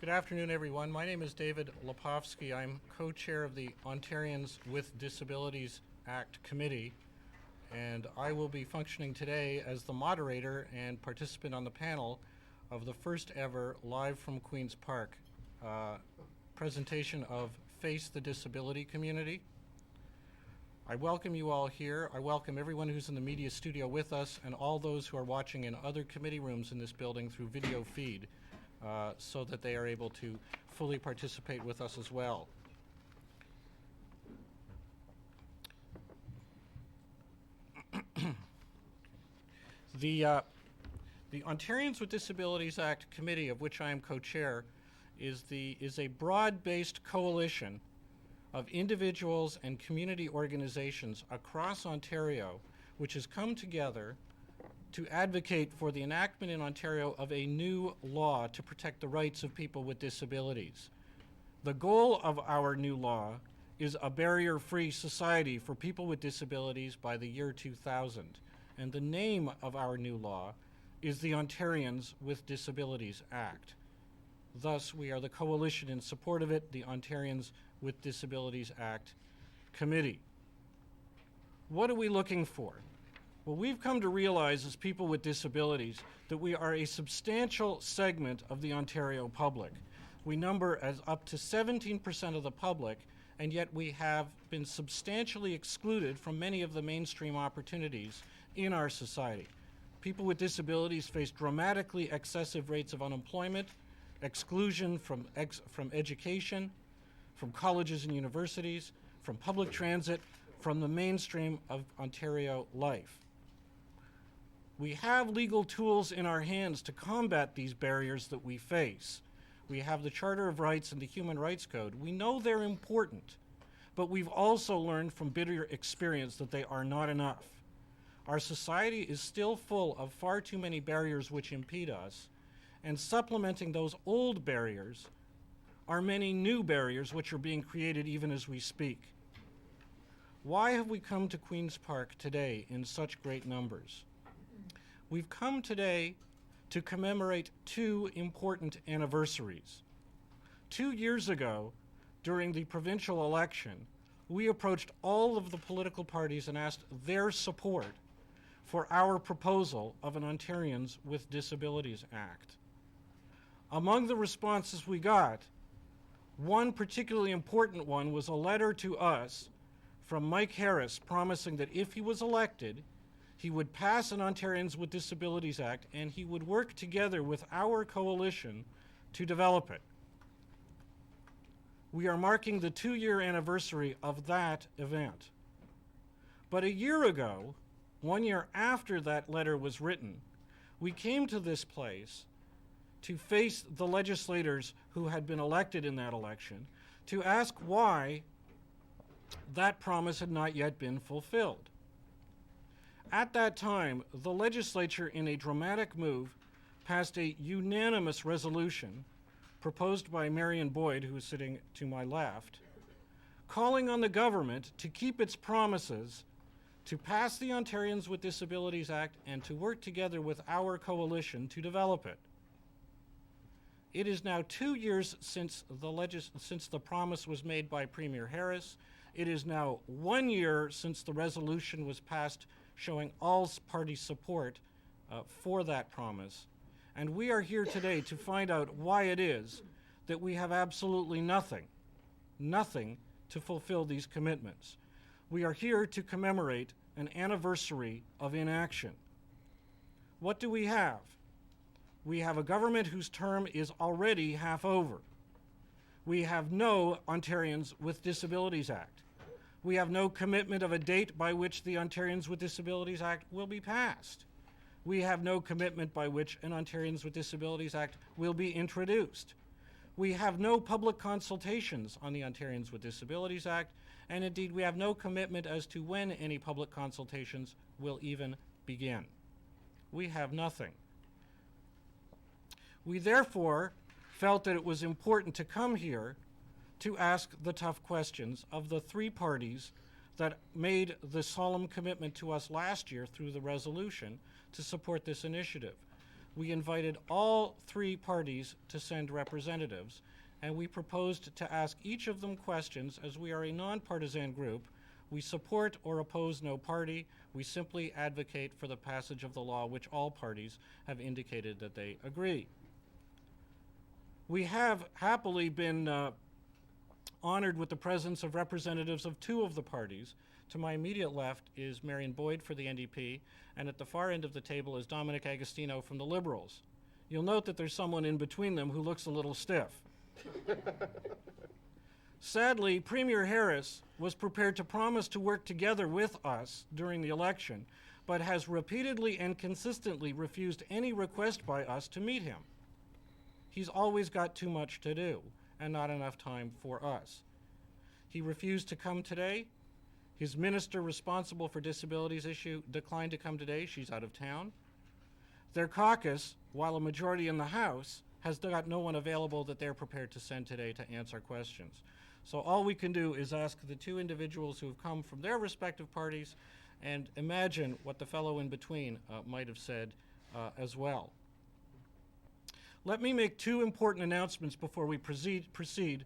Good afternoon, everyone. My name is David Lepofsky. I'm co-chair of the Ontarians with Disabilities Act Committee, and I will be functioning today as the moderator and participant on the panel of the first ever Live from Queen's Park presentation of Face the Disability Community. I welcome you all here. I welcome everyone who's in the media studio with us and all those who are watching in other committee rooms in this building through video feed, so that they are able to fully participate with us as well. The Ontarians with Disabilities Act Committee, of which I am co-chair, is a broad-based coalition of individuals and community organizations across Ontario which has come together to advocate for the enactment in Ontario of a new law to protect the rights of people with disabilities. The goal of our new law is a barrier-free society for people with disabilities by the year 2000. And the name of our new law is the Ontarians with Disabilities Act. Thus, we are the coalition in support of it, the Ontarians with Disabilities Act Committee. What are we looking for? Well, we've come to realize as people with disabilities that we are a substantial segment of the Ontario public. We number as up to 17% of the public, and yet we have been substantially excluded from many of the mainstream opportunities in our society. People with disabilities face dramatically excessive rates of unemployment, exclusion from education, from colleges and universities, from public transit, from the mainstream of Ontario life. We have legal tools in our hands to combat these barriers that we face. We have the Charter of Rights and the Human Rights Code. We know they're important, but we've also learned from bitter experience that they are not enough. Our society is still full of far too many barriers which impede us, and supplementing those old barriers are many new barriers which are being created even as we speak. Why have we come to Queen's Park today in such great numbers? We've come today to commemorate two important anniversaries. 2 years ago, during the provincial election, we approached all of the political parties and asked their support for our proposal of an Ontarians with Disabilities Act. Among the responses we got, one particularly important one was a letter to us from Mike Harris promising that if he was elected, he would pass an Ontarians with Disabilities Act and he would work together with our coalition to develop it. We are marking the 2-year anniversary of that event. But a year ago, 1 year after that letter was written, we came to this place to face the legislators who had been elected in that election to ask why that promise had not yet been fulfilled. At that time, the legislature, in a dramatic move, passed a unanimous resolution proposed by Marion Boyd, who is sitting to my left, calling on the government to keep its promises to pass the Ontarians with Disabilities Act and to work together with our coalition to develop it. It is now 2 years since the promise was made by Premier Harris. It is now 1 year since the resolution was passed showing all party support for that promise. And we are here today to find out why it is that we have absolutely nothing to fulfill these commitments. We are here to commemorate an anniversary of inaction. What do we have? We have a government whose term is already half over. We have no Ontarians with Disabilities Act. We have no commitment of a date by which the Ontarians with Disabilities Act will be passed. We have no commitment by which an Ontarians with Disabilities Act will be introduced. We have no public consultations on the Ontarians with Disabilities Act, and indeed we have no commitment as to when any public consultations will even begin. We have nothing. We therefore felt that it was important to come here to ask the tough questions of the three parties that made the solemn commitment to us last year through the resolution to support this initiative. we invited all three parties to send representatives, and we proposed to ask each of them questions. As we are a nonpartisan group, we support or oppose no party. We simply advocate for the passage of the law, which all parties have indicated that they agree. We have happily been honored with the presence of representatives of two of the parties. To my immediate left is Marion Boyd for the NDP, and at the far end of the table is Dominic Agostino from the Liberals. You'll note that there's someone in between them who looks a little stiff. Sadly, Premier Harris was prepared to promise to work together with us during the election, but has repeatedly and consistently refused any request by us to meet him. He's always got too much to do and not enough time for us. He refused to come today. His minister responsible for disabilities issue declined to come today. She's out of town. Their caucus, while a majority in the House, has got no one available that they're prepared to send today to answer questions. So all we can do is ask the two individuals who have come from their respective parties and imagine what the fellow in between might have said as well. Let me make two important announcements before we proceed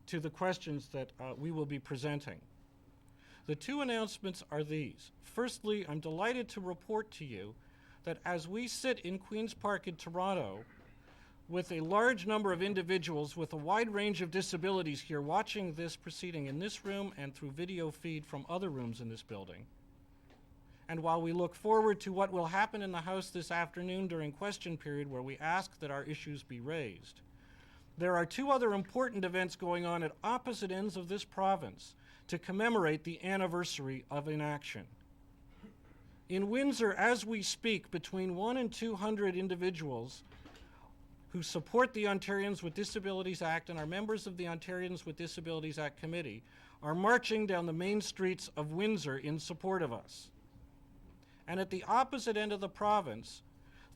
to the questions that we will be presenting. The two announcements are these. Firstly, I'm delighted to report to you that as we sit in Queen's Park in Toronto with a large number of individuals with a wide range of disabilities here watching this proceeding in this room and through video feed from other rooms in this building, and while we look forward to what will happen in the House this afternoon during question period where we ask that our issues be raised, there are two other important events going on at opposite ends of this province to commemorate the anniversary of inaction. In Windsor, as we speak, between 100 and 200 individuals who support the Ontarians with Disabilities Act and are members of the Ontarians with Disabilities Act Committee are marching down the main streets of Windsor in support of us. And at the opposite end of the province,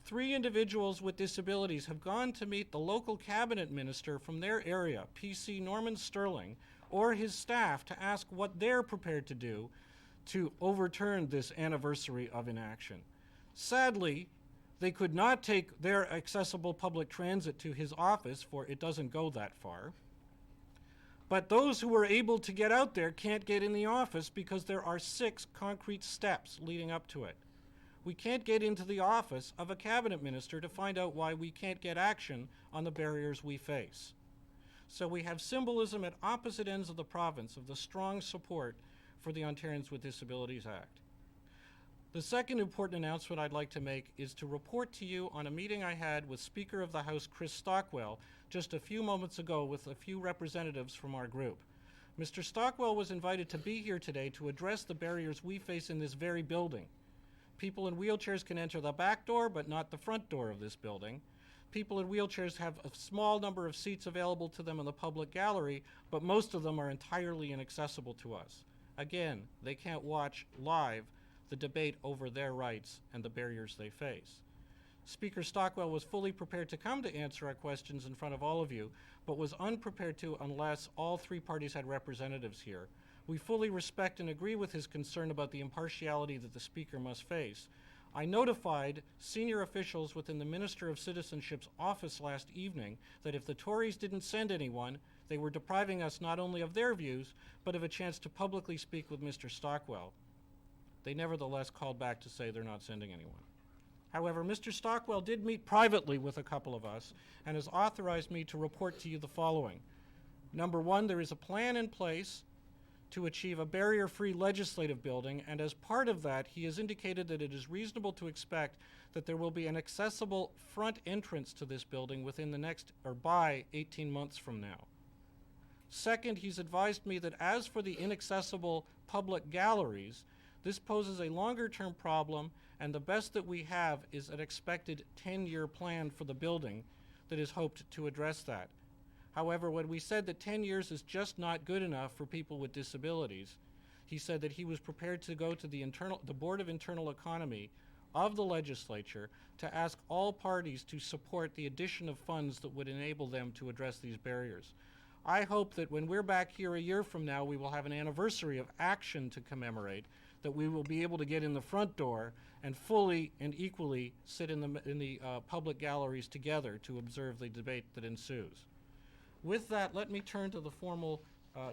three individuals with disabilities have gone to meet the local cabinet minister from their area, PC Norman Sterling, or his staff to ask what they're prepared to do to overturn this anniversary of inaction. Sadly, they could not take their accessible public transit to his office, for it doesn't go that far. But those who were able to get out there can't get in the office because there are 6 concrete steps leading up to it. We can't get into the office of a cabinet minister to find out why we can't get action on the barriers we face. So we have symbolism at opposite ends of the province of the strong support for the Ontarians with Disabilities Act. The second important announcement I'd like to make is to report to you on a meeting I had with Speaker of the House Chris Stockwell just a few moments ago with a few representatives from our group. Mr. Stockwell was invited to be here today to address the barriers we face in this very building. People in wheelchairs can enter the back door, but not the front door of this building. People in wheelchairs have a small number of seats available to them in the public gallery, but most of them are entirely inaccessible to us. Again, they can't watch live the debate over their rights and the barriers they face. Speaker Stockwell was fully prepared to come to answer our questions in front of all of you, but was unprepared to unless all three parties had representatives here. We fully respect and agree with his concern about the impartiality that the Speaker must face. I notified senior officials within the Minister of Citizenship's office last evening that if the Tories didn't send anyone, they were depriving us not only of their views, but of a chance to publicly speak with Mr. Stockwell. They nevertheless called back to say they're not sending anyone. However, Mr. Stockwell did meet privately with a couple of us and has authorized me to report to you the following. Number one, there is a plan in place to achieve a barrier-free legislative building, and as part of that, he has indicated that it is reasonable to expect that there will be an accessible front entrance to this building within the next, or by 18 months from now. Second, he's advised me that as for the inaccessible public galleries, this poses a longer-term problem, and the best that we have is an expected 10-year plan for the building that is hoped to address that. However, when we said that 10 years is just not good enough for people with disabilities, he said that he was prepared to go to the Board of Internal Economy of the Legislature to ask all parties to support the addition of funds that would enable them to address these barriers. I hope that when we're back here a year from now, we will have an anniversary of action to commemorate that we will be able to get in the front door and fully and equally sit in the public galleries together to observe the debate that ensues. With that, let me turn to the formal,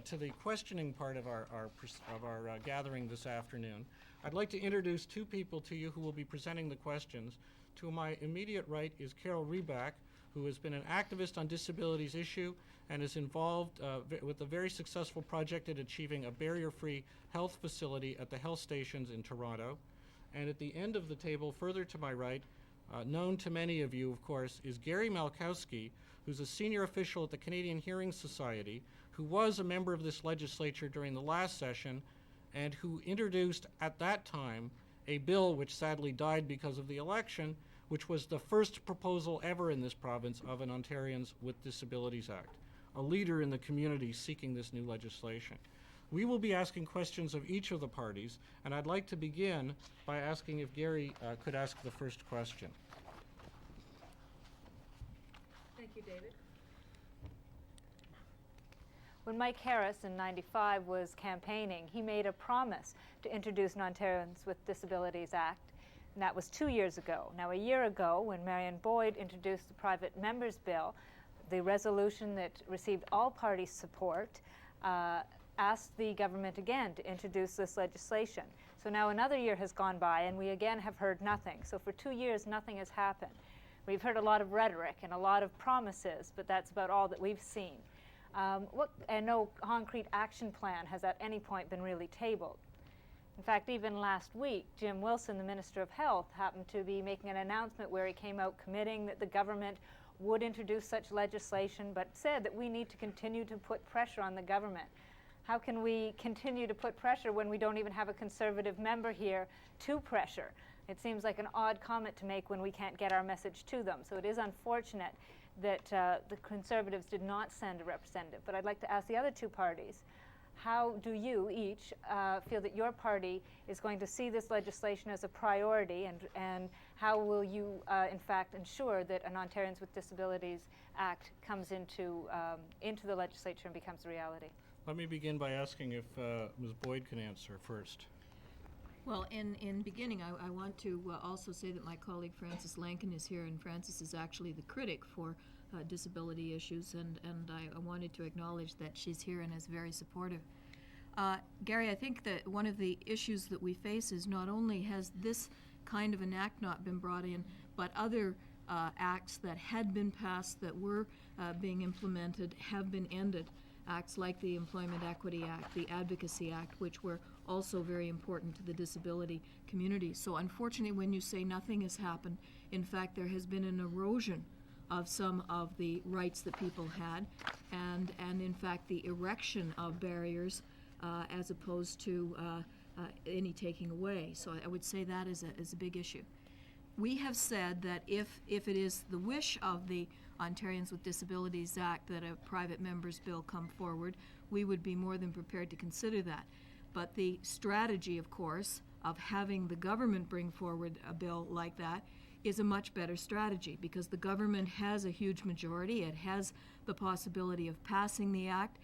to the questioning part of our gathering this afternoon. I'd like to introduce two people to you who will be presenting the questions. To my immediate right is Carol Reback, who has been an activist on disabilities issue and is involved with a very successful project at achieving a barrier-free health facility at the health stations in Toronto. And at the end of the table, further to my right, known to many of you, of course, is Gary Malkowski, who's a senior official at the Canadian Hearing Society, who was a member of this legislature during the last session and who introduced at that time a bill which sadly died because of the election, which was the first proposal ever in this province of an Ontarians with Disabilities Act, a leader in the community seeking this new legislation. We will be asking questions of each of the parties, and I'd like to begin by asking if Gary could ask the first question. Thank you, David. When Mike Harris in '95 was campaigning, he made a promise to introduce an Ontarians with Disabilities Act, and that was 2 years ago. Now, a year ago, when Marion Boyd introduced the private members bill, the resolution that received all party support asked the government again to introduce this legislation. So now another year has gone by, and we again have heard nothing. So for 2 years, nothing has happened. We've heard a lot of rhetoric and a lot of promises, but that's about all that we've seen. And no concrete action plan has at any point been really tabled. In fact, even last week, Jim Wilson, the Minister of Health, happened to be making an announcement where he came out committing that the government would introduce such legislation, but said that we need to continue to put pressure on the government. How can we continue to put pressure when we don't even have a Conservative member here to pressure? It seems like an odd comment to make when we can't get our message to them. So it is unfortunate that the Conservatives did not send a representative. But I'd like to ask the other two parties, how do you each feel that your party is going to see this legislation as a priority, and how will you, in fact, ensure that an Ontarians with Disabilities Act comes into the legislature and becomes a reality? Let me begin by asking if Ms. Boyd can answer first. Well, in beginning, I want to also say that my colleague Frances Lankin is here, and Frances is actually the critic for disability issues, and I wanted to acknowledge that she's here and is very supportive. Gary, I think that one of the issues that we face is not only has this kind of an act not been brought in, but other acts that had been passed that were being implemented have been ended. Acts like the Employment Equity Act, the Advocacy Act, which were also very important to the disability community. So unfortunately, when you say nothing has happened, in fact, there has been an erosion of some of the rights that people had, and in fact, the erection of barriers as opposed to any taking away. So I would say that is a big issue. We have said that if it is the wish of the Ontarians with Disabilities Act that a private member's bill come forward, we would be more than prepared to consider that. But the strategy, of course, of having the government bring forward a bill like that is a much better strategy, because the government has a huge majority. It has the possibility of passing the act.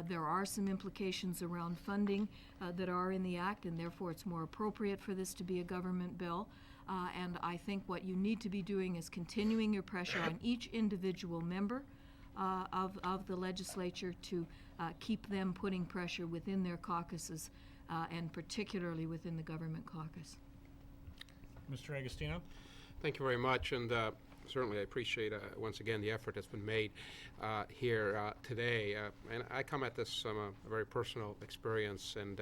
There are some implications around funding that are in the act, and therefore it's more appropriate for this to be a government bill. And I think what you need to be doing is continuing your pressure on each individual member of the legislature to keep them putting pressure within their caucuses, and particularly within the government caucus. Mr. Agostino? Thank you very much, and certainly I appreciate once again the effort that's been made here today. And I come at this from a very personal experience, and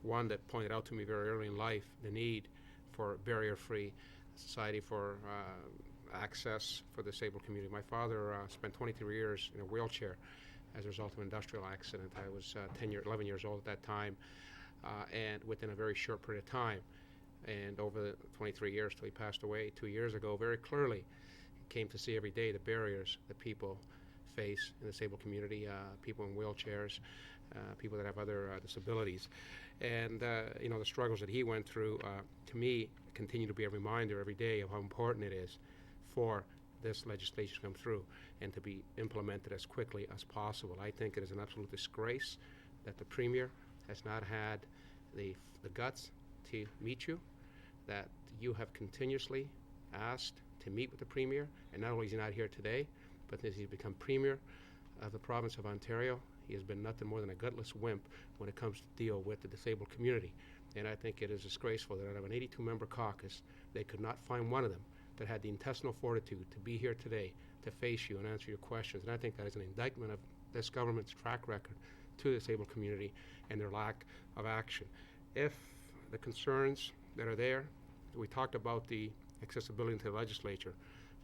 one that pointed out to me very early in life the need for barrier-free society, for access for the disabled community. My father spent 23 years in a wheelchair as a result of an industrial accident. I was 11 years old at that time, and within a very short period of time, and over the 23 years till he passed away 2 years ago, very clearly came to see every day the barriers that people face in the disabled community, people in wheelchairs, people that have other disabilities. And you know, the struggles that he went through, to me, continue to be a reminder every day of how important it is for this legislation to come through and to be implemented as quickly as possible. I think it is an absolute disgrace that the Premier has not had the guts to meet you, that you have continuously asked to meet with the Premier, and not only is he not here today, but since he's become Premier of the province of Ontario, he has been nothing more than a gutless wimp when it comes to deal with the disabled community. And I think it is disgraceful that out of an 82-member caucus, they could not find one of them that had the intestinal fortitude to be here today to face you and answer your questions. And I think that is an indictment of this government's track record to the disabled community and their lack of action. If the concerns that are there, we talked about the accessibility to the legislature.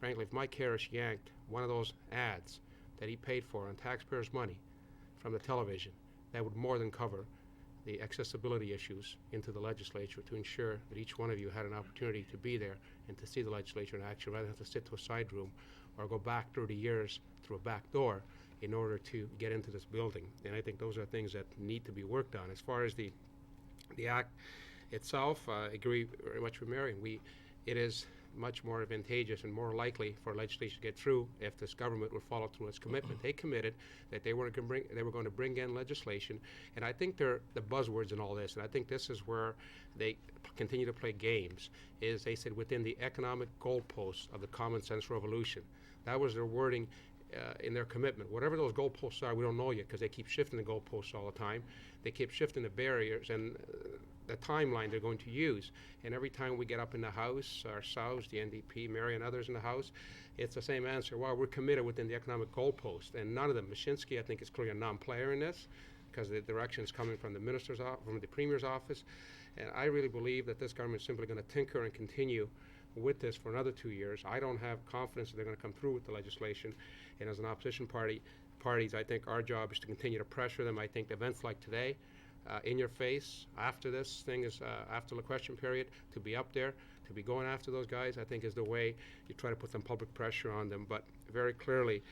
Frankly, if Mike Harris yanked one of those ads that he paid for on taxpayers' money from the television, that would more than cover the accessibility issues into the legislature to ensure that each one of you had an opportunity to be there and to see the legislature in action rather than have to sit to a side room or go back 30 years through a back door in order to get into this building. And I think those are things that need to be worked on. As far as the act itself, I agree very much with Marion. It is much more advantageous and more likely for legislation to get through if this government would follow through its commitment. They committed that they were going to bring in legislation, and I think they're the buzzwords in all this, and I think this is where they continue to play games, is they said within the economic goalposts of the common sense revolution. That was their wording in their commitment. Whatever those goalposts are, we don't know yet because they keep shifting the goalposts all the time. They keep shifting the barriers and the timeline they're going to use. And every time we get up in the House, ourselves, the NDP, Mary and others in the House, it's the same answer. Well, we're committed within the economic goalpost. And none of them. Mashinsky, I think, is clearly a non-player in this because the direction is coming from the minister's from the Premier's office. And I really believe that this government is simply going to tinker and continue with this for another 2 years. I don't have confidence that they're going to come through with the legislation. And as an opposition parties, I think our job is to continue to pressure them. I think events like today, in your face, after this thing is, after the question period, to be up there, to be going after those guys, I think is the way you try to put some public pressure on them. But very clearly,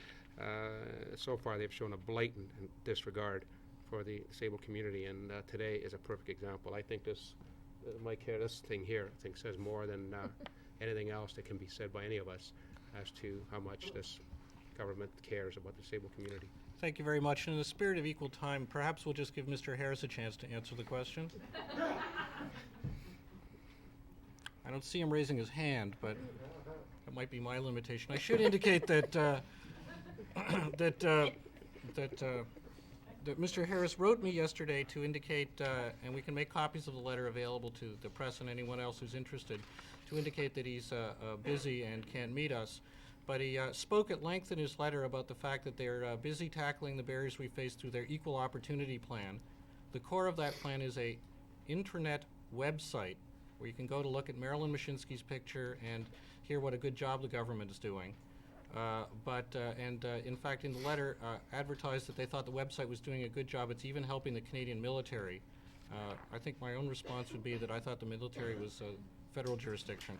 so far they've shown a blatant disregard for the disabled community, and today is a perfect example. I think this, Mike here, this thing here, I think says more than anything else that can be said by any of us as to how much this government cares about the disabled community. Thank you very much. In the spirit of equal time, perhaps we'll just give Mr. Harris a chance to answer the question. I don't see him raising his hand, but that might be my limitation. I should indicate that that Mr. Harris wrote me yesterday to indicate, and we can make copies of the letter available to the press and anyone else who's interested, to indicate that he's busy and can't meet us. But he spoke at length in his letter about the fact that they're busy tackling the barriers we face through their equal opportunity plan. The core of that plan is a intranet website where you can go to look at Marilyn Mashinsky's picture and hear what a good job the government is doing. In fact, in the letter, advertised that they thought the website was doing a good job. It's even helping the Canadian military. I think my own response would be that I thought the military was federal jurisdiction,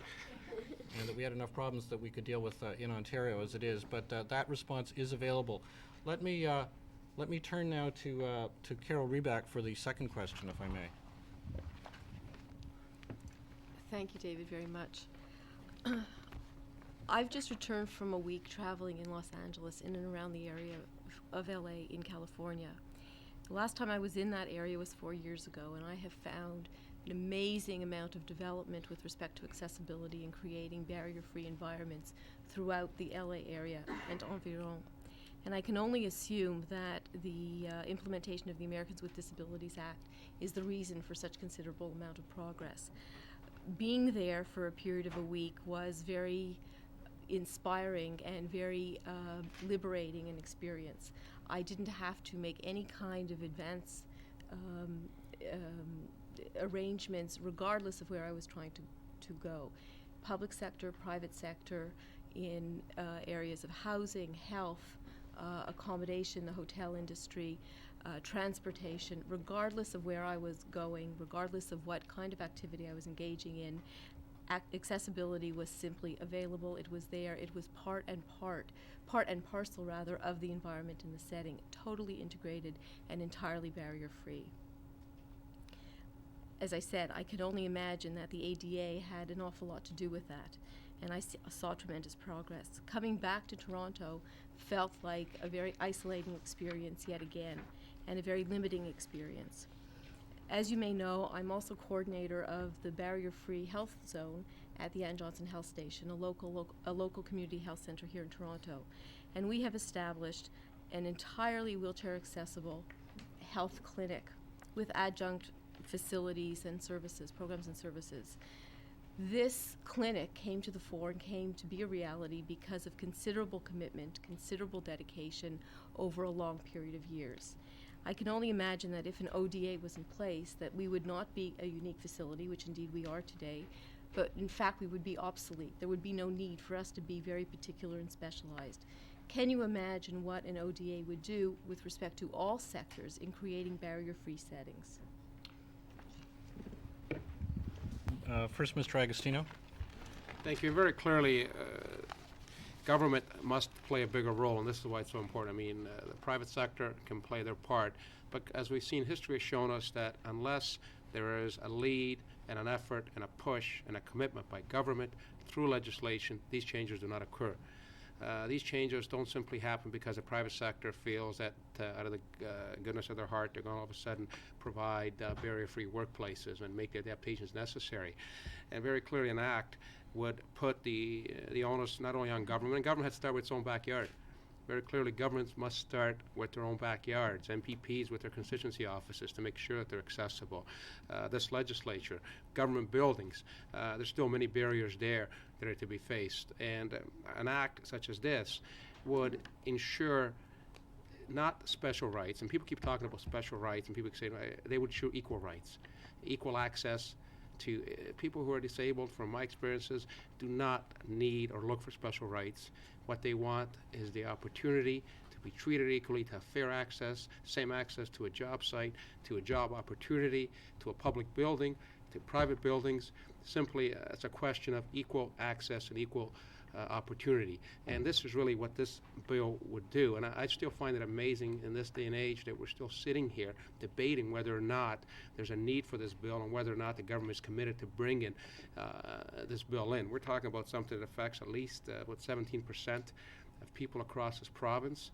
and that we had enough problems that we could deal with in Ontario as it is. But that response is available. Let me turn now to Carol Reback for the second question, if I may. Thank you, David, very much. I've just returned from a week traveling in Los Angeles, in and around the area of LA in California. The last time I was in that area was 4 years ago, and I have found an amazing amount of development with respect to accessibility and creating barrier-free environments throughout the LA area and environ. And I can only assume that the implementation of the Americans with Disabilities Act is the reason for such considerable amount of progress. Being there for a period of a week was very inspiring and very liberating an experience. I didn't have to make any kind of advance arrangements regardless of where I was trying to go. Public sector, private sector, in areas of housing, health, accommodation, the hotel industry, transportation, regardless of where I was going, regardless of what kind of activity I was engaging in, accessibility was simply available. It was there. It was part and parcel rather of the environment and the setting, totally integrated and entirely barrier-free. As I said, I could only imagine that the ADA had an awful lot to do with that, and I saw tremendous progress. Coming back to Toronto felt like a very isolating experience yet again, and a very limiting experience. As you may know, I'm also coordinator of the barrier-free health zone at the Ann Johnson Health Station, a local community health center here in Toronto. And we have established an entirely wheelchair-accessible health clinic with adjunct facilities and services, programs and services. This clinic came to the fore and came to be a reality because of considerable commitment, considerable dedication over a long period of years. I can only imagine that if an ODA was in place, that we would not be a unique facility, which indeed we are today, but in fact we would be obsolete. There would be no need for us to be very particular and specialized. Can you imagine what an ODA would do with respect to all sectors in creating barrier-free settings? First, Mr. Agostino. Thank you. Very clearly, government must play a bigger role, and this is why it's so important. I mean, the private sector can play their part, but as we've seen, history has shown us that unless there is a lead and an effort and a push and a commitment by government through legislation, these changes do not occur. These changes don't simply happen because the private sector feels that out of the goodness of their heart they're going to all of a sudden provide barrier-free workplaces and make the adaptations necessary. And very clearly an act would put the onus not only on government, and government has to start with its own backyard. Very clearly governments must start with their own backyards, MPPs with their constituency offices to make sure that they're accessible. This legislature, government buildings, there's still many barriers there that are to be faced. And an act such as this would ensure not special rights, and people keep talking about special rights, and people say they would ensure equal rights, equal access to people who are disabled. From my experiences, do not need or look for special rights. What they want is the opportunity to be treated equally, to have fair access, same access to a job site, to a job opportunity, to a public building, to private buildings. Simply, it's a question of equal access and equal opportunity. And this is really what this bill would do. And I still find it amazing in this day and age that we're still sitting here debating whether or not there's a need for this bill and whether or not the government is committed to bringing this bill in. We're talking about something that affects at least 17% of people across this province.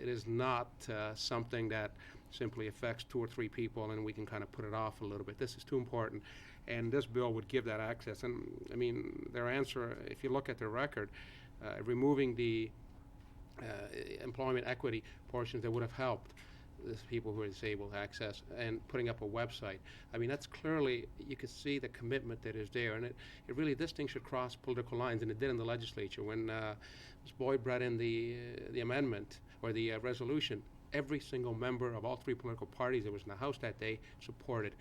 It is not something that simply affects 2 or 3 people and we can kind of put it off a little bit. This is too important. And this bill would give that access. And I mean, their answer, if you look at their record, removing the employment equity portions that would have helped these people who are disabled access and putting up a website. I mean, that's clearly, you could see the commitment that is there. And it really, this thing should cross political lines, and it did in the legislature. When Ms. Boyd brought in the amendment or the resolution, every single member of all 3 political parties that was in the House that day supported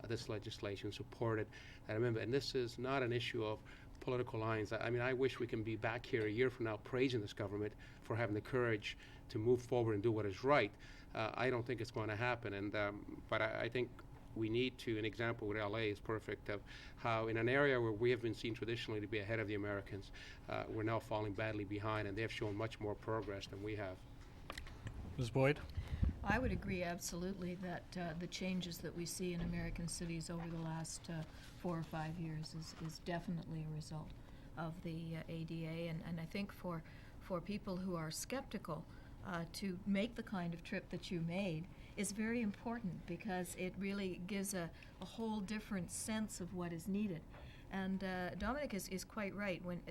this legislation, supported that amendment. And this is not an issue of political lines. I mean, I wish we can be back here a year from now praising this government for having the courage to move forward and do what is right. I don't think it's going to happen. And but I think we need to, an example with LA is perfect of how in an area where we have been seen traditionally to be ahead of the Americans, we're now falling badly behind, and they have shown much more progress than we have. Ms. Boyd? I would agree absolutely that the changes that we see in American cities over the last 4 or 5 years is definitely a result of the ADA, and I think for people who are skeptical to make the kind of trip that you made is very important, because it really gives a whole different sense of what is needed. And Dominic is quite right. When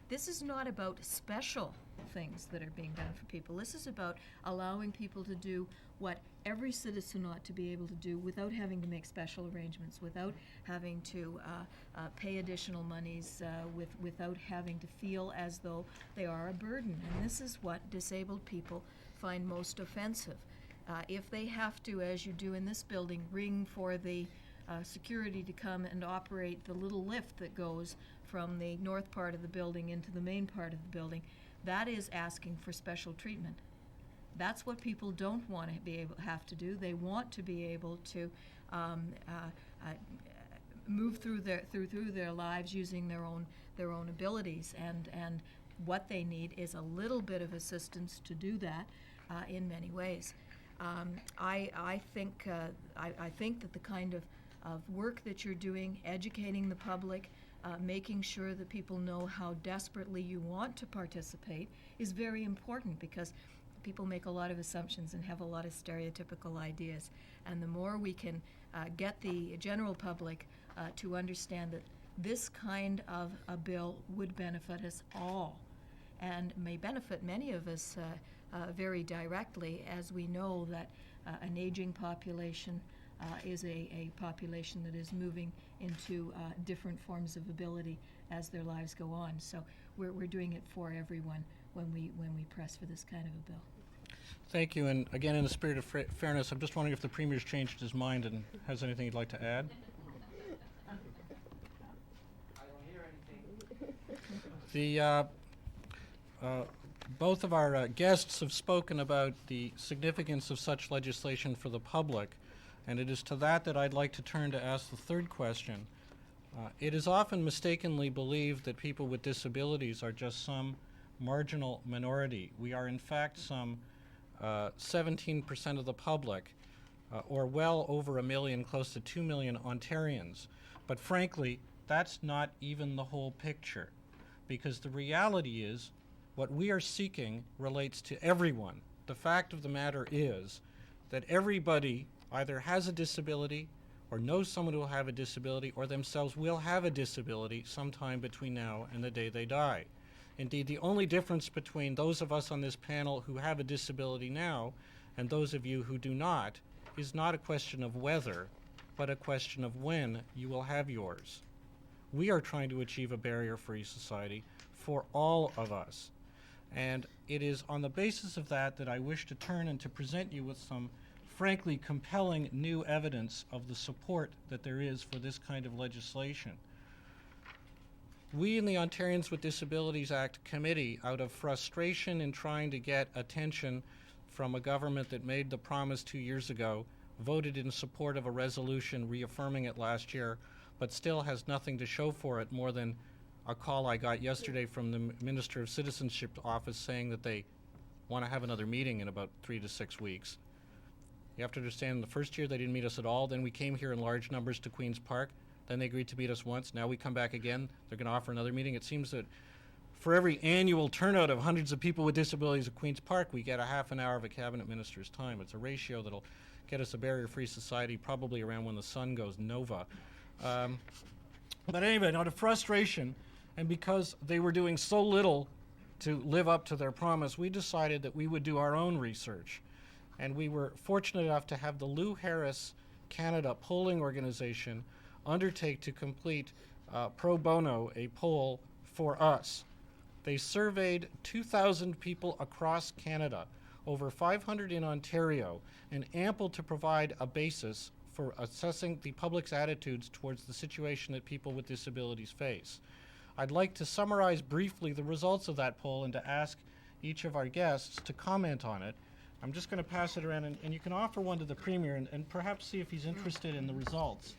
this is not about special things that are being done for people. This is about allowing people to do what every citizen ought to be able to do without having to make special arrangements, without having to pay additional monies, without having to feel as though they are a burden. And this is what disabled people find most offensive. If they have to, as you do in this building, ring for the security to come and operate the little lift that goes from the north part of the building into the main part of the building, that is asking for special treatment. That's what people don't want to have to do. They want to be able to move through their lives using their own abilities, and what they need is a little bit of assistance to do that in many ways. I think that the kind of work that you're doing, educating the public, making sure that people know how desperately you want to participate is very important, because people make a lot of assumptions and have a lot of stereotypical ideas. And the more we can get the general public to understand that this kind of a bill would benefit us all, and may benefit many of us very directly, as we know that an aging population is a population that is moving into different forms of ability as their lives go on. So we're doing it for everyone when we press for this kind of a bill. Thank you. And again, in the spirit of fairness, I'm just wondering if the Premier's changed his mind and has anything he'd like to add. I don't hear anything. Both of our guests have spoken about the significance of such legislation for the public, and it is to that I'd like to turn to ask the third question. It is often mistakenly believed that people with disabilities are just some marginal minority. We are in fact some 17% of the public, or well over 1 million, close to 2 million Ontarians. But frankly, that's not even the whole picture, because the reality is what we are seeking relates to everyone. The fact of the matter is that everybody either has a disability or knows someone who will have a disability or themselves will have a disability sometime between now and the day they die. Indeed, the only difference between those of us on this panel who have a disability now and those of you who do not is not a question of whether, but a question of when you will have yours. We are trying to achieve a barrier-free society for all of us. And it is on the basis of that I wish to turn and to present you with some frankly compelling new evidence of the support that there is for this kind of legislation. We in the Ontarians with Disabilities Act Committee, out of frustration in trying to get attention from a government that made the promise 2 years ago, voted in support of a resolution reaffirming it last year, but still has nothing to show for it more than a call I got yesterday from the Minister of Citizenship office saying that they want to have another meeting in about 3 to 6 weeks. You have to understand, the first year they didn't meet us at all. Then we came here in large numbers to Queen's Park. Then they agreed to meet us once. Now we come back again. They're going to offer another meeting. It seems that for every annual turnout of hundreds of people with disabilities at Queen's Park, we get a half an hour of a cabinet minister's time. It's a ratio that'll get us a barrier-free society probably around when the sun goes nova. But anyway, out of frustration, and because they were doing so little to live up to their promise, we decided that we would do our own research. And we were fortunate enough to have the Lou Harris Canada polling organization undertake to complete pro bono a poll for us. They surveyed 2,000 people across Canada, over 500 in Ontario, and ample to provide a basis for assessing the public's attitudes towards the situation that people with disabilities face. I'd like to summarize briefly the results of that poll and to ask each of our guests to comment on it. I'm just going to pass it around, and you can offer one to the Premier and perhaps see if he's interested in the results.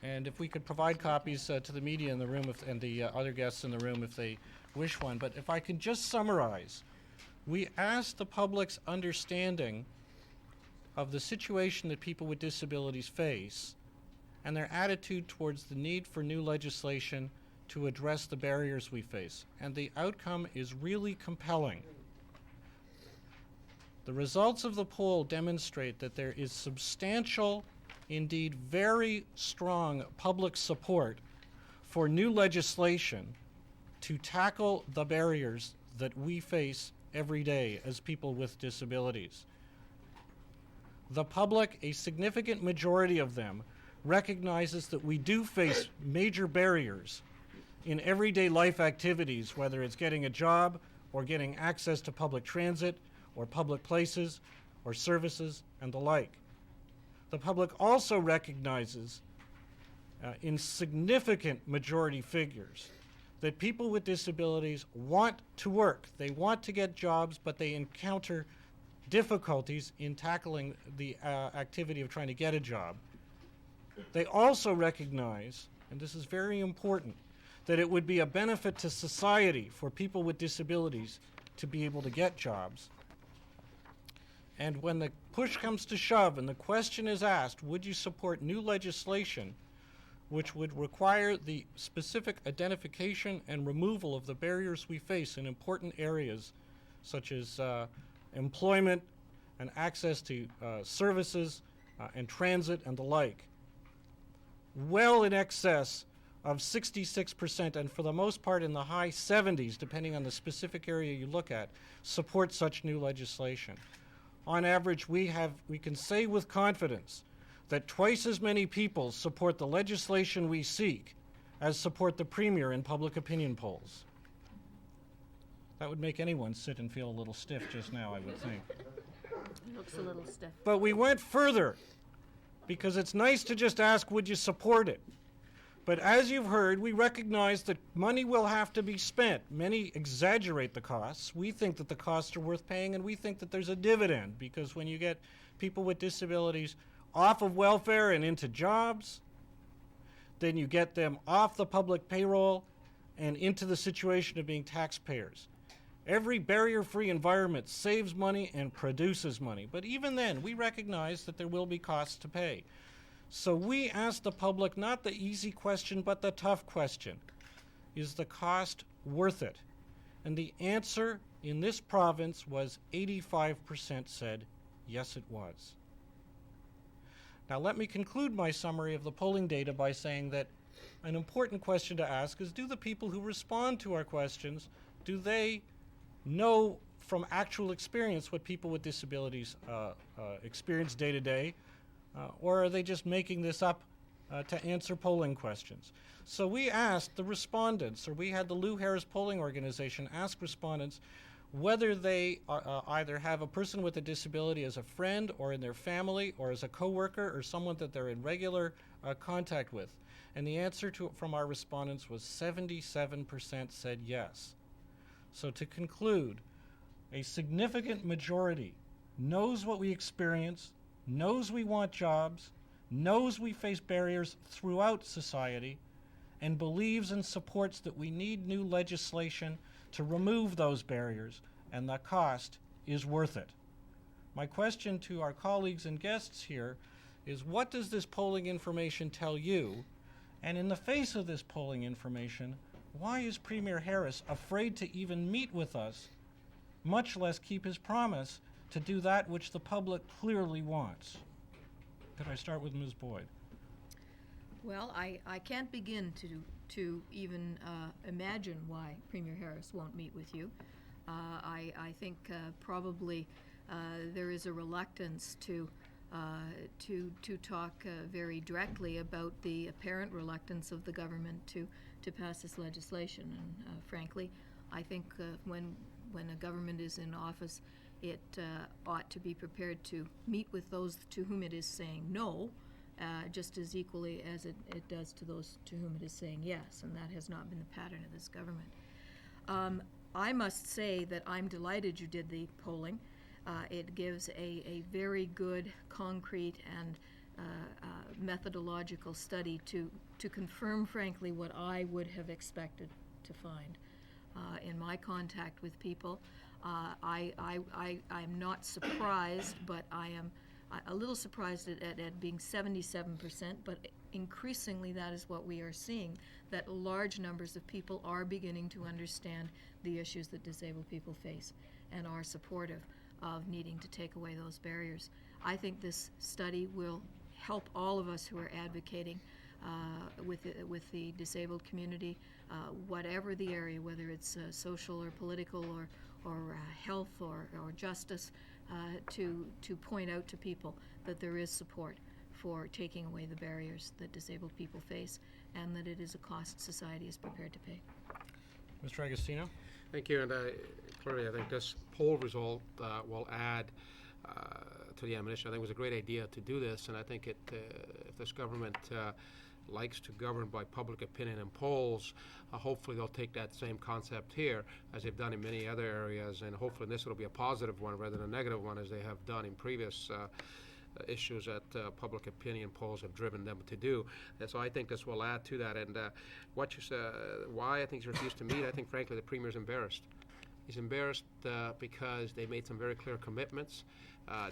And if we could provide copies to the media in the room and the other guests in the room if they wish one. But if I can just summarize, we asked the public's understanding of the situation that people with disabilities face and their attitude towards the need for new legislation to address the barriers we face. And the outcome is really compelling. The results of the poll demonstrate that there is substantial, indeed very strong public support for new legislation to tackle the barriers that we face every day as people with disabilities. The public, a significant majority of them, recognizes that we do face major barriers in everyday life activities, whether it's getting a job or getting access to public transit or public places or services and the like. The public also recognizes in significant majority figures that people with disabilities want to work. They want to get jobs, but they encounter difficulties in tackling the activity of trying to get a job. They also recognize, and this is very important, that it would be a benefit to society for people with disabilities to be able to get jobs. And when the push comes to shove and the question is asked, would you support new legislation which would require the specific identification and removal of the barriers we face in important areas such as employment and access to services and transit and the like. Well in excess of 66%, and for the most part in the high 70s, depending on the specific area you look at, support such new legislation. On average, we can say with confidence that twice as many people support the legislation we seek as support the Premier in public opinion polls. That would make anyone sit and feel a little stiff just now, I would think. Looks a little stiff. But we went further, because it's nice to just ask, would you support it? But as you've heard, we recognize that money will have to be spent. Many exaggerate the costs. We think that the costs are worth paying, and we think that there's a dividend, because when you get people with disabilities off of welfare and into jobs, then you get them off the public payroll and into the situation of being taxpayers. Every barrier-free environment saves money and produces money. But even then, we recognize that there will be costs to pay. So we ask the public not the easy question, but the tough question. Is the cost worth it? And the answer in this province was 85% said, yes, it was. Now let me conclude my summary of the polling data by saying that an important question to ask is, do the people who respond to our questions, do they know from actual experience what people with disabilities experience day to day, or are they just making this up to answer polling questions? So we asked the respondents, or we had the Lou Harris Polling Organization ask respondents whether they either have a person with a disability as a friend or in their family or as a coworker or someone that they're in regular contact with. And the answer from our respondents was 77% said yes. So to conclude, a significant majority knows what we experience, knows we want jobs, knows we face barriers throughout society, and believes and supports that we need new legislation to remove those barriers, and the cost is worth it. My question to our colleagues and guests here is, what does this polling information tell you? And in the face of this polling information, why is Premier Harris afraid to even meet with us, much less keep his promise to do that which the public clearly wants? Could I start with Ms. Boyd? Well, I can't begin to even imagine why Premier Harris won't meet with you. I think probably there is a reluctance to talk very directly about the apparent reluctance of the government to pass this legislation. And frankly, I think when a government is in office, it ought to be prepared to meet with those to whom it is saying no, just as equally as it does to those to whom it is saying yes, and that has not been the pattern of this government. I must say that I'm delighted you did the polling. It gives a very good, concrete, and methodological study to confirm, frankly, what I would have expected to find. In my contact with people, I'm not surprised, but I am a little surprised at being 77%, but increasingly that is what we are seeing, that large numbers of people are beginning to understand the issues that disabled people face and are supportive of needing to take away those barriers. I think this study will help all of us who are advocating with the disabled community, whatever the area, whether it's social or political or health or justice, to point out to people that there is support for taking away the barriers that disabled people face, and that it is a cost society is prepared to pay. Mr. Agostino? Thank you, and clearly I think this poll result will add to the ammunition. I think it was a great idea to do this, and I think if this government likes to govern by public opinion and polls, hopefully they'll take that same concept here as they've done in many other areas, and hopefully this will be a positive one rather than a negative one as they have done in previous issues that public opinion polls have driven them to do. And so I think this will add to that. And what you said, why I think he's refused to meet, I think frankly the Premier's embarrassed. He's embarrassed because they made some very clear commitments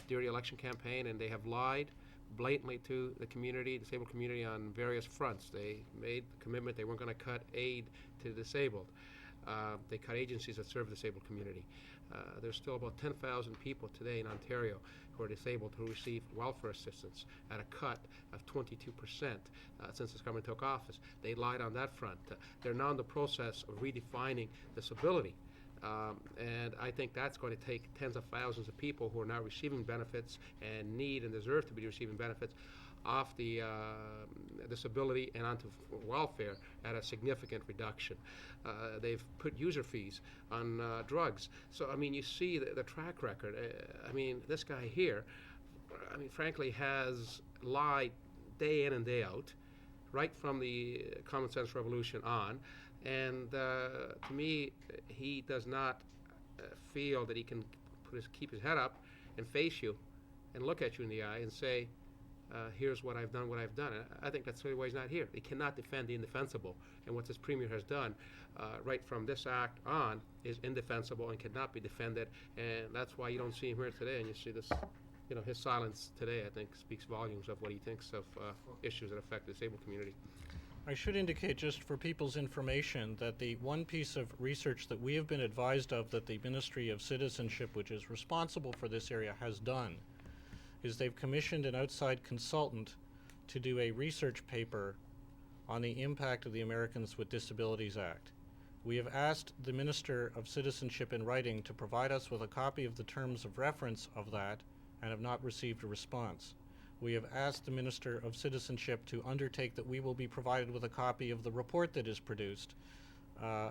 during the election campaign, and they have lied blatantly to the community, disabled community, on various fronts. They made the commitment they weren't going to cut aid to the disabled. They cut agencies that serve the disabled community. There's still about 10,000 people today in Ontario who are disabled who receive welfare assistance at a cut of 22% since this government took office. They lied on that front. They're now in the process of redefining disability. And I think that's going to take tens of thousands of people who are now receiving benefits and need and deserve to be receiving benefits off the disability and onto welfare at a significant reduction. They've put user fees on drugs. So, I mean, you see the track record. I mean, this guy here, I mean, frankly, has lied day in and day out, right from the common sense revolution on. And to me, he does not feel that he can keep his head up and face you and look at you in the eye and say, here's what I've done, what I've done. I think that's really why he's not here. He cannot defend the indefensible. And what this Premier has done right from this act on is indefensible and cannot be defended. And that's why you don't see him here today. And you see this, you know, his silence today, I think, speaks volumes of what he thinks of issues that affect the disabled community. I should indicate, just for people's information, that the one piece of research that we have been advised of that the Ministry of Citizenship, which is responsible for this area, has done is they've commissioned an outside consultant to do a research paper on the impact of the Americans with Disabilities Act. We have asked the Minister of Citizenship in writing to provide us with a copy of the terms of reference of that and have not received a response. We have asked the Minister of Citizenship to undertake that we will be provided with a copy of the report that is produced.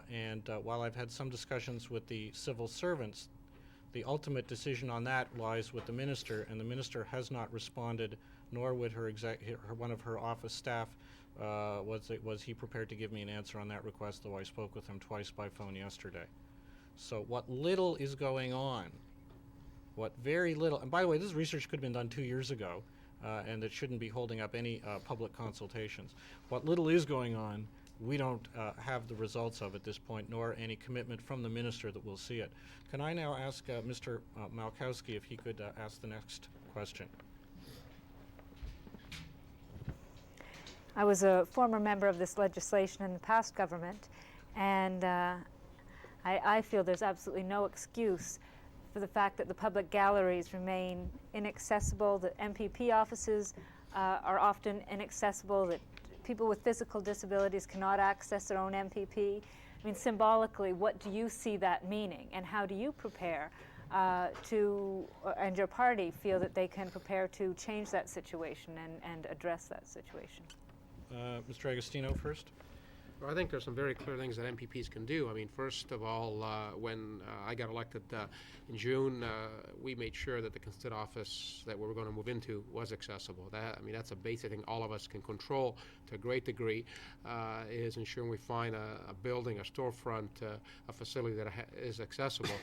And while I've had some discussions with the civil servants, the ultimate decision on that lies with the Minister, and the Minister has not responded, nor would one of her office staff was he prepared to give me an answer on that request, though I spoke with him twice by phone yesterday. So what little is going on, what very little, and by the way, this research could have been done 2 years ago, and it shouldn't be holding up any public consultations. What little is going on, we don't have the results of at this point, nor any commitment from the Minister that we'll see it. Can I now ask Mr. Malkowski if he could ask the next question? I was a former member of this legislation in the past government, and I feel there's absolutely no excuse for the fact that the public galleries remain inaccessible, that MPP offices are often inaccessible, that people with physical disabilities cannot access their own MPP. I mean, symbolically, what do you see that meaning, and how do you prepare and your party feel that they can prepare to change that situation and address that situation? Mr. Agostino first. Well, I think there's some very clear things that MPPs can do. I mean, first of all, when I got elected in June, we made sure that the constituent office that we were going to move into was accessible. That's a basic thing all of us can control to a great degree, is ensuring we find a building, a storefront, a facility that is accessible.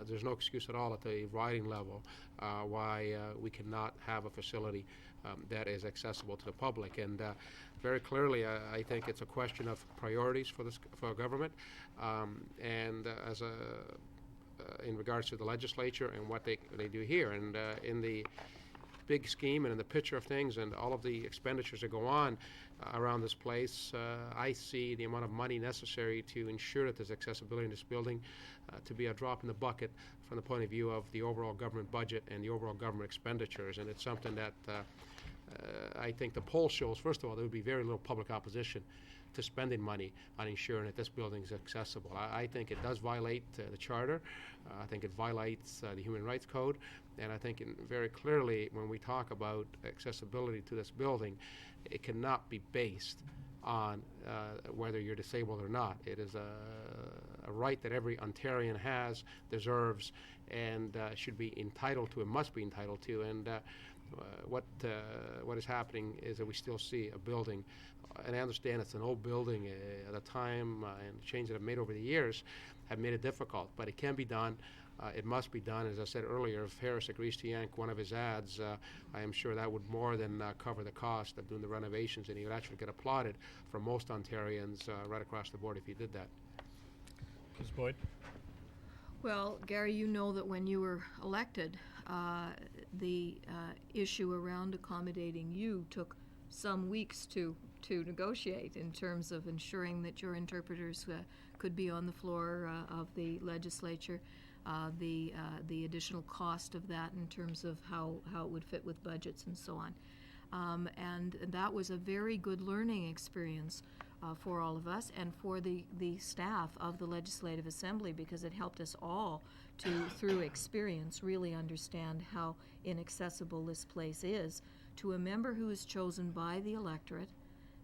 There's no excuse at all at the riding level why we cannot have a facility that is accessible to the public. And very clearly, I think it's a question of priorities for our government, and in regards to the legislature and what they do here. And in the big scheme and in the picture of things and all of the expenditures that go on around this place, I see the amount of money necessary to ensure that there's accessibility in this building to be a drop in the bucket from the point of view of the overall government budget and the overall government expenditures. And it's something that I think the poll shows, first of all, there would be very little public opposition to spending money on ensuring that this building is accessible. I think it does violate the Charter. I think it violates the Human Rights Code. And I think very clearly when we talk about accessibility to this building, it cannot be based on whether you're disabled or not. It is a right that every Ontarian has, deserves, and should be entitled to and must be entitled to. And what is happening is that we still see a building, and I understand it's an old building at the time, and the changes that have made over the years have made it difficult, but it can be done. It must be done. As I said earlier, if Harris agrees to yank one of his ads, I am sure that would more than cover the cost of doing the renovations, and he would actually get applauded from most Ontarians right across the board if he did that. Ms. Boyd? Well, Gary, you know that when you were elected, the issue around accommodating you took some weeks to negotiate in terms of ensuring that your interpreters could be on the floor of the legislature, the additional cost of that in terms of how it would fit with budgets and so on. And that was a very good learning experience for all of us and for the staff of the Legislative Assembly, because it helped us all to, through experience, really understand how inaccessible this place is to a member who is chosen by the electorate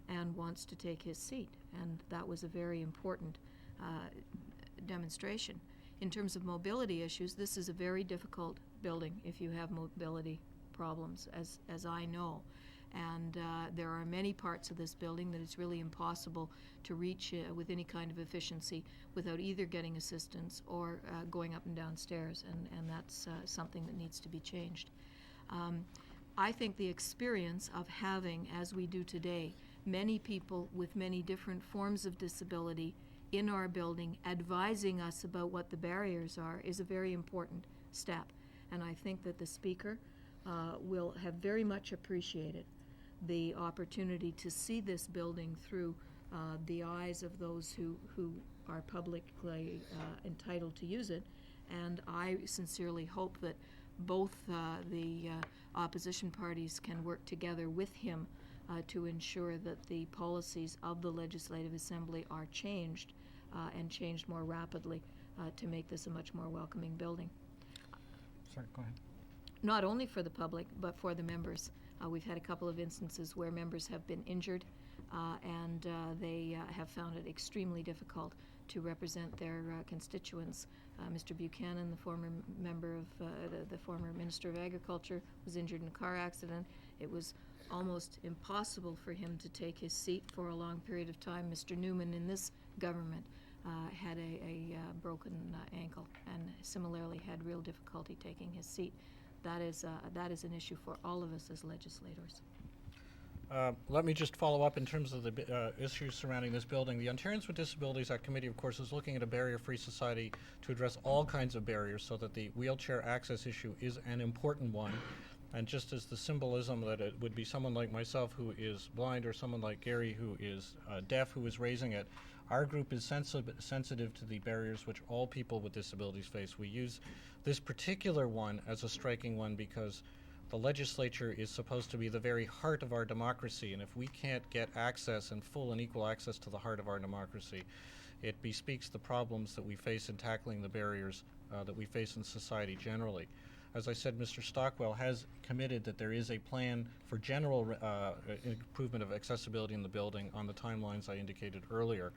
and wants to take his seat. And that was a very important demonstration. In terms of mobility issues, this is a very difficult building if you have mobility problems, as I know. And there are many parts of this building that it's really impossible to reach with any kind of efficiency without either getting assistance or going up and down stairs, and that's something that needs to be changed. I think the experience of having, as we do today, many people with many different forms of disability in our building advising us about what the barriers are is a very important step. And I think that the Speaker will have very much appreciated the opportunity to see this building through the eyes of those who are publicly entitled to use it. And I sincerely hope that both the opposition parties can work together with him to ensure that the policies of the Legislative Assembly are changed and changed more rapidly to make this a much more welcoming building. Sorry, go ahead. Not only for the public, but for the members. We've had a couple of instances where members have been injured and they have found it extremely difficult to represent their constituents. Mr. Buchanan, the former member of the former Minister of Agriculture, was injured in a car accident. It was almost impossible for him to take his seat for a long period of time. Mr. Newman in this government had a broken ankle and similarly had real difficulty taking his seat. That is an issue for all of us as legislators. Let me just follow up in terms of the issues surrounding this building. The Ontarians with Disabilities Act Committee, of course, is looking at a barrier-free society to address all kinds of barriers, so that the wheelchair access issue is an important one. And just as the symbolism that it would be someone like myself who is blind or someone like Gary who is deaf who is raising it, our group is sensitive to the barriers which all people with disabilities face. We use this particular one as a striking one because the legislature is supposed to be the very heart of our democracy, and if we can't get access and full and equal access to the heart of our democracy, it bespeaks the problems that we face in tackling the barriers that we face in society generally. As I said, Mr. Stockwell has committed that there is a plan for general improvement of accessibility in the building on the timelines I indicated earlier,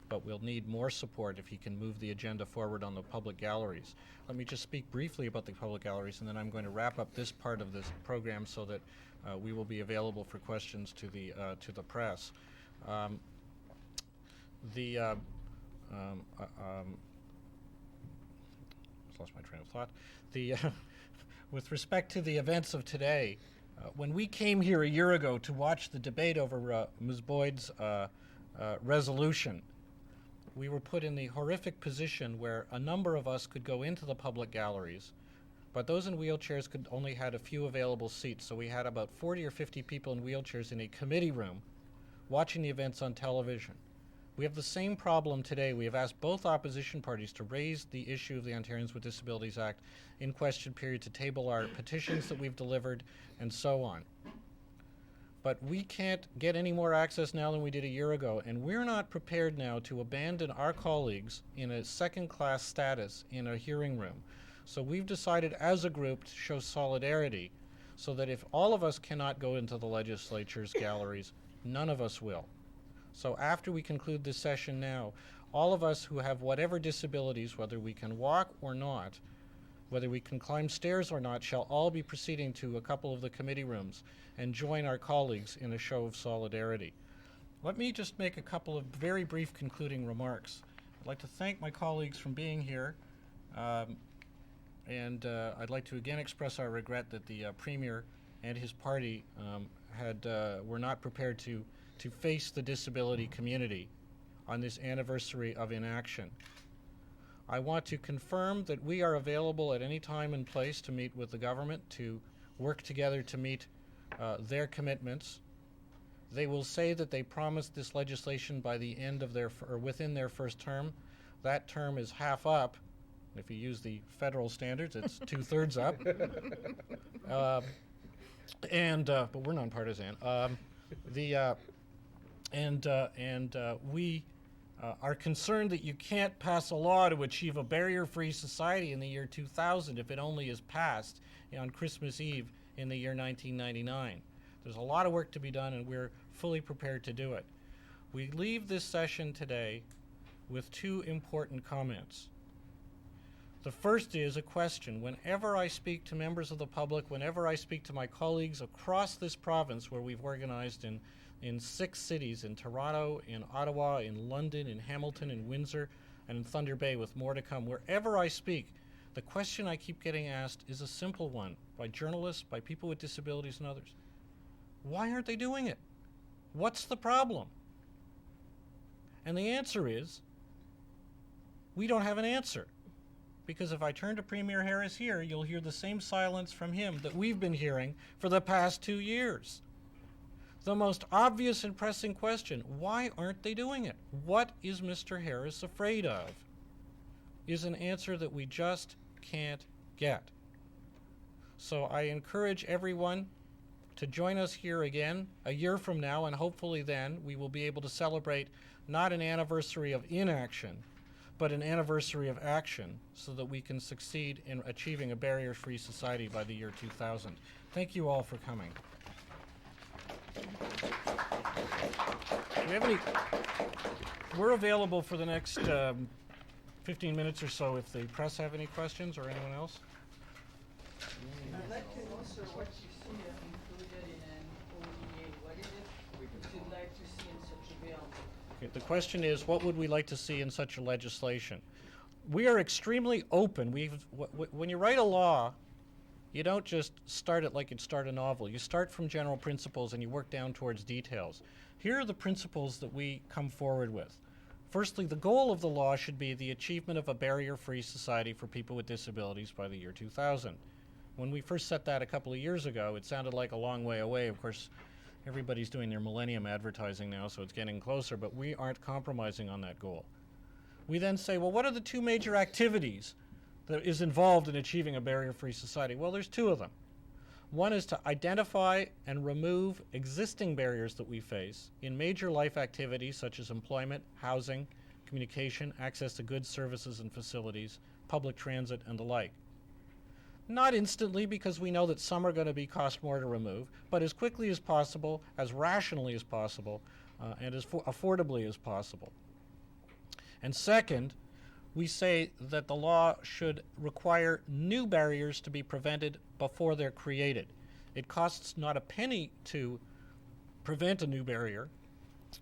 but we'll need more support if he can move the agenda forward on the public galleries. Let me just speak briefly about the public galleries, and then I'm going to wrap up this part of this program so that we will be available for questions to the press. Lost my train of thought. With respect to the events of today, when we came here a year ago to watch the debate over Ms. Boyd's resolution, we were put in the horrific position where a number of us could go into the public galleries, but those in wheelchairs could only had a few available seats. So we had about 40 or 50 people in wheelchairs in a committee room watching the events on television. We have the same problem today. We have asked both opposition parties to raise the issue of the Ontarians with Disabilities Act in question period, to table our petitions that we've delivered, and so on. But we can't get any more access now than we did a year ago, and we're not prepared now to abandon our colleagues in a second-class status in a hearing room. So we've decided as a group to show solidarity so that if all of us cannot go into the legislature's galleries, none of us will. So after we conclude this session now, all of us who have whatever disabilities, whether we can walk or not, whether we can climb stairs or not, shall all be proceeding to a couple of the committee rooms and join our colleagues in a show of solidarity. Let me just make a couple of very brief concluding remarks. I'd like to thank my colleagues for being here, and I'd like to again express our regret that the Premier and his party were not prepared to face the disability community on this anniversary of inaction. I want to confirm that we are available at any time and place to meet with the government, to work together to meet their commitments. They will say that they promised this legislation by the end of or within their first term. That term is half up. If you use the federal standards, it's 2/3 up. But we're nonpartisan. We are concerned that you can't pass a law to achieve a barrier-free society in the year 2000 if it only is passed on Christmas Eve in the year 1999. There's a lot of work to be done, and we're fully prepared to do it. We leave this session today with 2 important comments. The first is a question. Whenever I speak to members of the public, whenever I speak to my colleagues across this province, where we've organized in 6 cities, in Toronto, in Ottawa, in London, in Hamilton, in Windsor, and in Thunder Bay, with more to come, wherever I speak, the question I keep getting asked is a simple one by journalists, by people with disabilities and others. Why aren't they doing it? What's the problem? And the answer is, we don't have an answer. Because if I turn to Premier Harris here, you'll hear the same silence from him that we've been hearing for the past 2 years. The most obvious and pressing question, why aren't they doing it? What is Mr. Harris afraid of? Is an answer that we just can't get. So I encourage everyone to join us here again a year from now, and hopefully then we will be able to celebrate not an anniversary of inaction, but an anniversary of action, so that we can succeed in achieving a barrier-free society by the year 2000. Thank you all for coming. Do we have any? We're available for the next 15 minutes or so if the press have any questions or anyone else. I'd like to know, sir, what you see included in an ODA. What is it you'd like to see in such a bill? Okay, the question is, what would we like to see in such a legislation? We are extremely open. When you write a law, you don't just start it like you'd start a novel. You start from general principles and you work down towards details. Here are the principles that we come forward with. Firstly, the goal of the law should be the achievement of a barrier-free society for people with disabilities by the year 2000. When we first set that a couple of years ago, it sounded like a long way away. Of course, everybody's doing their millennium advertising now, so it's getting closer, but we aren't compromising on that goal. We then say, well, what are the 2 major activities that is involved in achieving a barrier-free society? Well, there's 2 of them. One is to identify and remove existing barriers that we face in major life activities such as employment, housing, communication, access to goods, services, and facilities, public transit, and the like. Not instantly, because we know that some are going to cost more to remove, but as quickly as possible, as rationally as possible, and as affordably as possible. And second, we say that the law should require new barriers to be prevented before they're created. It costs not a penny to prevent a new barrier,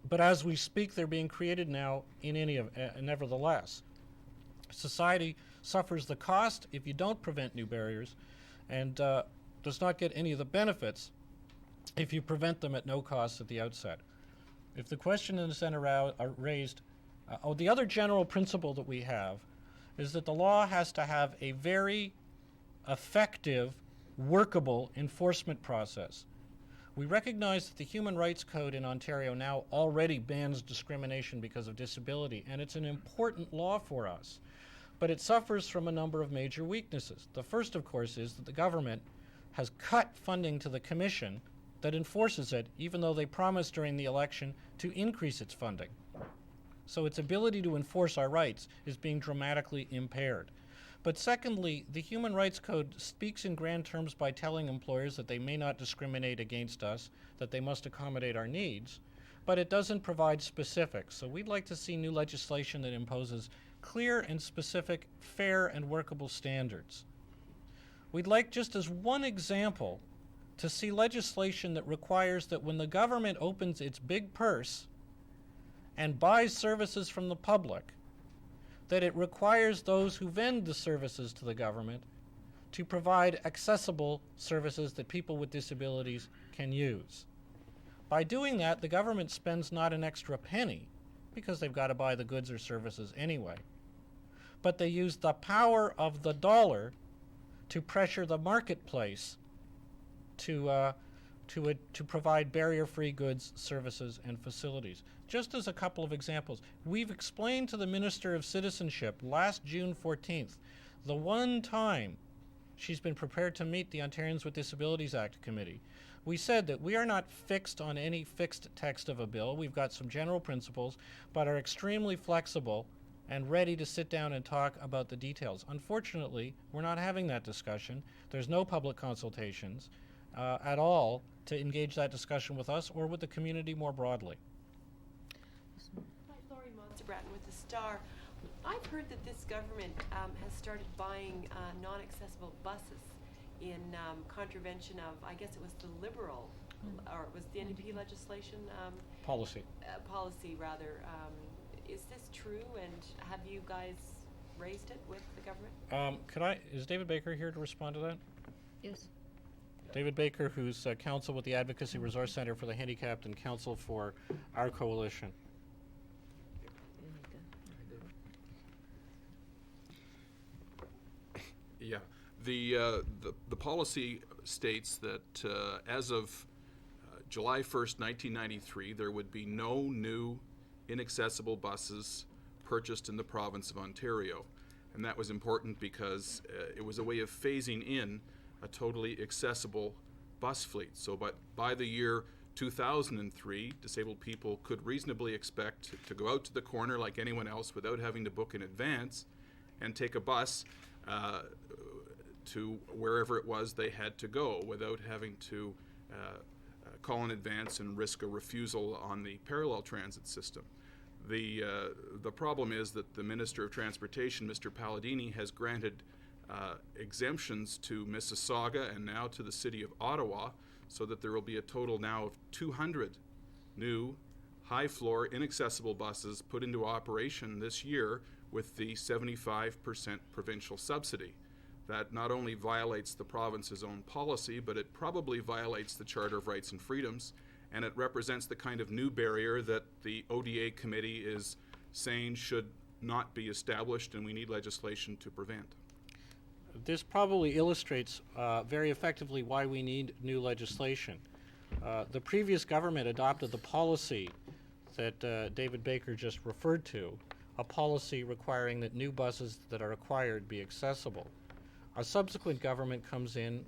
but as we speak, they're being created now nevertheless. Society suffers the cost if you don't prevent new barriers, and does not get any of the benefits if you prevent them at no cost at the outset. If the question is then raised, the other general principle that we have is that the law has to have a very effective, workable enforcement process. We recognize that the Human Rights Code in Ontario now already bans discrimination because of disability, and it's an important law for us. But it suffers from a number of major weaknesses. The first, of course, is that the government has cut funding to the Commission that enforces it, even though they promised during the election to increase its funding. So its ability to enforce our rights is being dramatically impaired. But secondly, the Human Rights Code speaks in grand terms by telling employers that they may not discriminate against us, that they must accommodate our needs, but it doesn't provide specifics. So we'd like to see new legislation that imposes clear and specific, fair and workable standards. We'd like, just as one example, to see legislation that requires that when the government opens its big purse and buys services from the public, that it requires those who vend the services to the government to provide accessible services that people with disabilities can use. By doing that, the government spends not an extra penny, because they've got to buy the goods or services anyway, but they use the power of the dollar to pressure the marketplace to provide barrier-free goods, services, and facilities. Just as a couple of examples, we've explained to the Minister of Citizenship last June 14th, the one time she's been prepared to meet the Ontarians with Disabilities Act Committee. We said that we are not fixed on any fixed text of a bill. We've got some general principles, but are extremely flexible and ready to sit down and talk about the details. Unfortunately, we're not having that discussion. There's no public consultations at all to engage that discussion with us or with the community more broadly. Hi, Laurie Monster-Bratton with the Star. I've heard that this government has started buying non-accessible buses in contravention of, I guess it was the Liberal, or it was the NDP legislation? Policy. Policy, rather. Is this true, and have you guys raised it with the government? Is David Baker here to respond to that? Yes. David Baker, who's counsel with the Advocacy Resource Center for the Handicapped and counsel for our coalition. Yeah, the policy states that as of July 1st, 1993, there would be no new inaccessible buses purchased in the province of Ontario. And that was important because it was a way of phasing in a totally accessible bus fleet. So by the year 2003, disabled people could reasonably expect to go out to the corner like anyone else without having to book in advance and take a bus to wherever it was they had to go without having to call in advance and risk a refusal on the parallel transit system. The problem is that the Minister of Transportation, Mr. Palladini, has granted exemptions to Mississauga and now to the City of Ottawa, so that there will be a total now of 200 new high-floor inaccessible buses put into operation this year with the 75% provincial subsidy. That not only violates the province's own policy, but it probably violates the Charter of Rights and Freedoms, and it represents the kind of new barrier that the ODA Committee is saying should not be established, and we need legislation to prevent. This probably illustrates very effectively why we need new legislation. The previous government adopted the policy that David Baker just referred to, a policy requiring that new buses that are acquired be accessible. A subsequent government comes in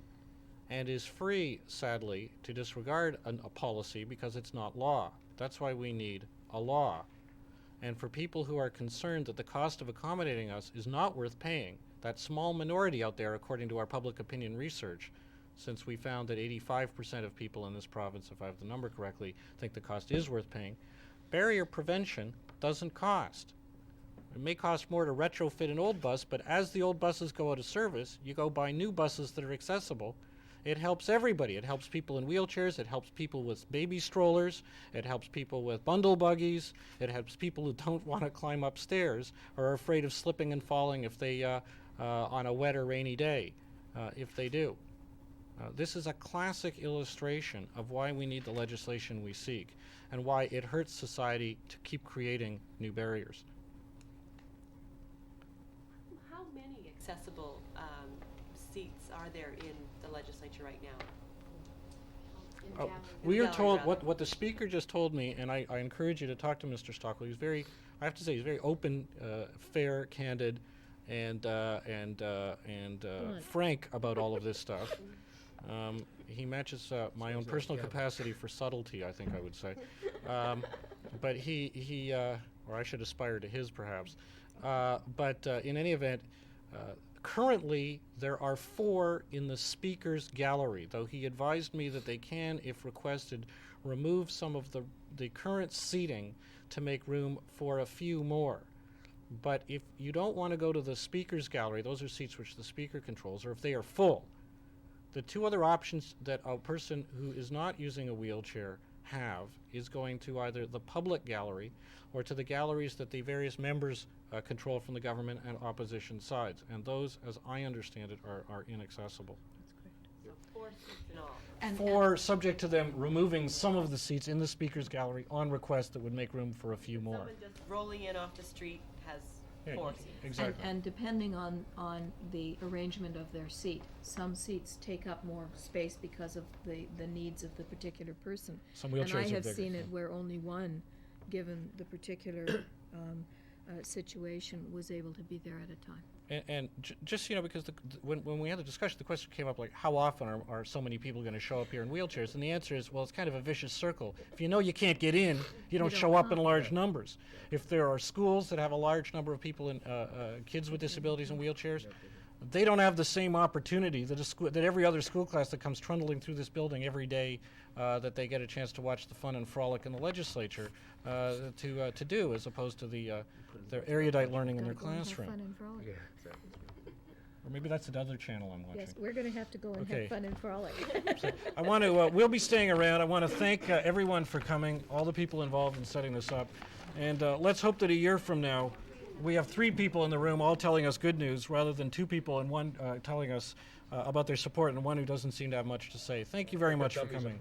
and is free, sadly, to disregard a policy because it's not law. That's why we need a law. And for people who are concerned that the cost of accommodating us is not worth paying, that small minority out there, according to our public opinion research, since we found that 85% of people in this province, if I have the number correctly, think the cost is worth paying, barrier prevention doesn't cost. It may cost more to retrofit an old bus, but as the old buses go out of service, you go buy new buses that are accessible. It helps everybody. It helps people in wheelchairs. It helps people with baby strollers. It helps people with bundle buggies. It helps people who don't want to climb upstairs or are afraid of slipping and falling if they, on a wet or rainy day, if they do. This is a classic illustration of why we need the legislation we seek and why it hurts society to keep creating new barriers. How many accessible seats are there in the legislature right now? We are gallery, told rather. what the speaker just told me, and I encourage you to talk to Mr. Stockwell. He's very, I have to say, he's very open, fair, candid, and frank about all of this stuff. He matches my own personal capacity for subtlety, I think I would say. But he or I should aspire to his perhaps. But in any event, currently there are 4 in the speaker's gallery, though he advised me that they can, if requested, remove some of the current seating to make room for a few more. But if you don't want to go to the speaker's gallery, those are seats which the speaker controls, or if they are full, the 2 other options that a person who is not using a wheelchair have is going to either the public gallery or to the galleries that the various members control from the government and opposition sides. And those, as I understand it, are inaccessible. So 4 seats in all. And 4, subject to them removing some of the seats in the speaker's gallery on request that would make room for a few more. Someone just rolling in off the street has Yeah, forced. exactly. And depending on the arrangement of their seat, some seats take up more space because of the needs of the particular person. Some wheelchairs And I are have bigger, seen so. it where only one, given the particular situation, was able to be there at a time. And just, because when we had the discussion, the question came up like, how often are so many people going to show up here in wheelchairs? And the answer is, well, it's kind of a vicious circle. If you know you can't get in, you don't show up in large numbers. If there are schools that have a large number of people, kids with disabilities in wheelchairs, they don't have the same opportunity that every other school class that comes trundling through this building every day, that they get a chance to watch the fun and frolic in the legislature to do, as opposed to their erudite learning in their Gotta go and have classroom. fun and frolic. Or maybe that's another channel I'm watching. Yes, we're going to have to go and Okay. have fun and frolic. So I want to, we'll be staying around. I want to thank everyone for coming, all the people involved in setting this up. And let's hope that a year from now, we have 3 people in the room all telling us good news rather than 2 people and one telling us about their support and one who doesn't seem to have much to say. Thank you very much for coming.